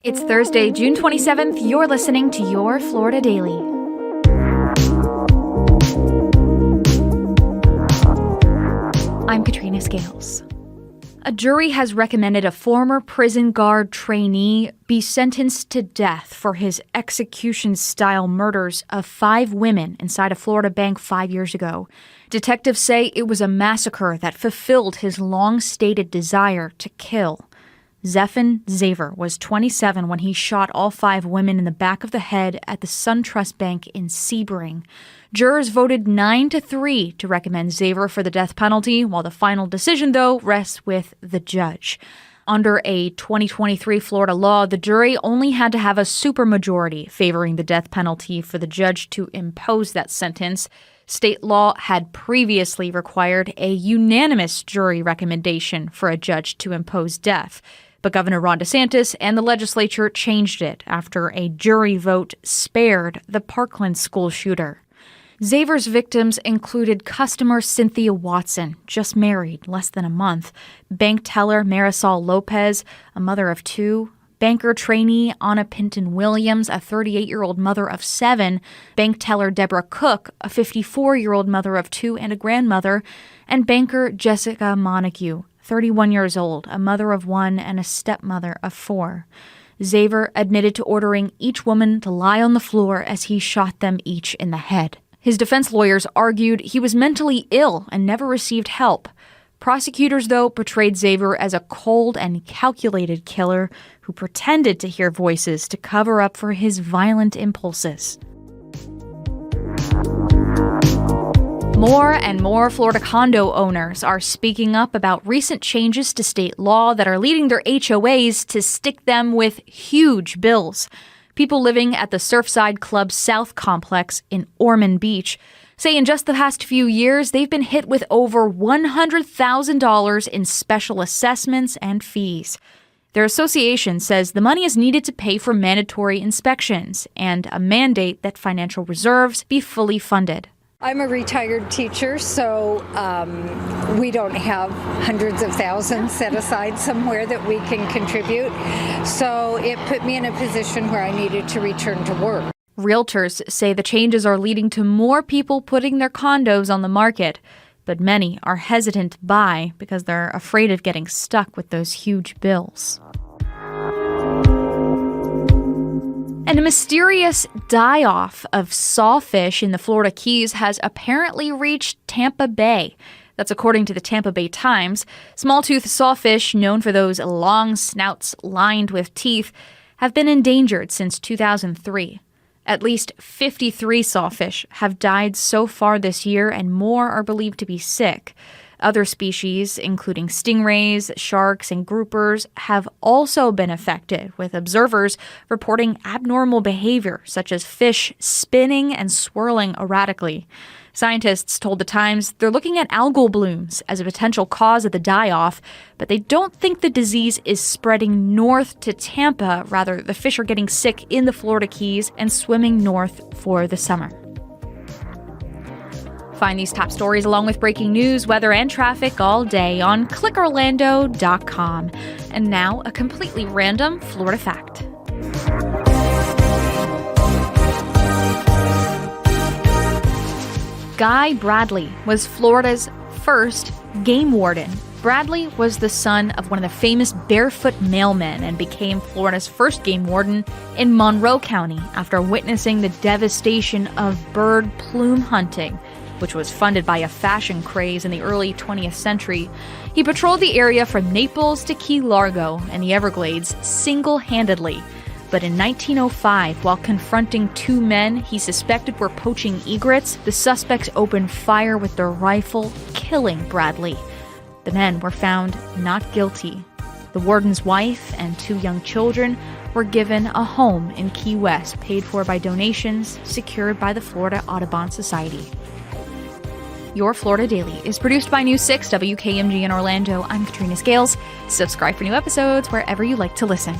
It's Thursday, June 27th. You're listening to Your Florida Daily. I'm Katrina Scales. A jury has recommended a former prison guard trainee be sentenced to death for his execution-style murders of 5 women inside a Florida bank 5 years ago. Detectives say it was a massacre that fulfilled his long-stated desire to kill. Zephan Zaver was 27 when he shot all 5 women in the back of the head at the SunTrust Bank in Sebring. Jurors voted 9-3 to recommend Zaver for the death penalty, while the final decision, though, rests with the judge. Under a 2023 Florida law, the jury only had to have a supermajority favoring the death penalty for the judge to impose that sentence. State law had previously required a unanimous jury recommendation for a judge to impose death. But Governor Ron DeSantis and the legislature changed it after a jury vote spared the Parkland school shooter. Zaver's victims included customer Cynthia Watson, just married less than a month, bank teller Marisol Lopez, a mother of 2, banker trainee Anna Pinton Williams, a 38-year-old mother of 7, bank teller Deborah Cook, a 54-year-old mother of 2 and a grandmother, and banker Jessica Montague, 31 years old, a mother of 1 and a stepmother of 4. Zaver admitted to ordering each woman to lie on the floor as he shot them each in the head. His defense lawyers argued he was mentally ill and never received help. Prosecutors, though, portrayed Zaver as a cold and calculated killer who pretended to hear voices to cover up for his violent impulses. More and more Florida condo owners are speaking up about recent changes to state law that are leading their HOAs to stick them with huge bills. People living at the Surfside Club South complex in Ormond Beach say in just the past few years they've been hit with over $100,000 in special assessments and fees. Their association says the money is needed to pay for mandatory inspections and a mandate that financial reserves be fully funded. I'm a retired teacher, so we don't have hundreds of thousands set aside somewhere that we can contribute. So it put me in a position where I needed to return to work. Realtors say the changes are leading to more people putting their condos on the market, but many are hesitant to buy because they're afraid of getting stuck with those huge bills. And a mysterious die-off of sawfish in the Florida Keys has apparently reached Tampa Bay. That's according to the Tampa Bay Times. Small-toothed sawfish, known for those long snouts lined with teeth, have been endangered since 2003. At least 53 sawfish have died so far this year, and more are believed to be sick. Other species, including stingrays, sharks, and groupers, have also been affected, with observers reporting abnormal behavior, such as fish spinning and swirling erratically. Scientists told the Times they're looking at algal blooms as a potential cause of the die-off, but they don't think the disease is spreading north to Tampa. Rather, the fish are getting sick in the Florida Keys and swimming north for the summer. Find these top stories along with breaking news, weather, and traffic all day on clickorlando.com. And now, a completely random Florida fact. Guy Bradley was Florida's first game warden. Bradley was the son of one of the famous barefoot mailmen and became Florida's first game warden in Monroe County after witnessing the devastation of bird plume hunting, which was funded by a fashion craze in the early 20th century. He patrolled the area from Naples to Key Largo and the Everglades single-handedly. But in 1905, while confronting 2 men he suspected were poaching egrets, the suspects opened fire with their rifle, killing Bradley. The men were found not guilty. The warden's wife and 2 young children were given a home in Key West, paid for by donations secured by the Florida Audubon Society. Your Florida Daily is produced by News 6 WKMG in Orlando. I'm Katrina Scales. Subscribe for new episodes wherever you like to listen.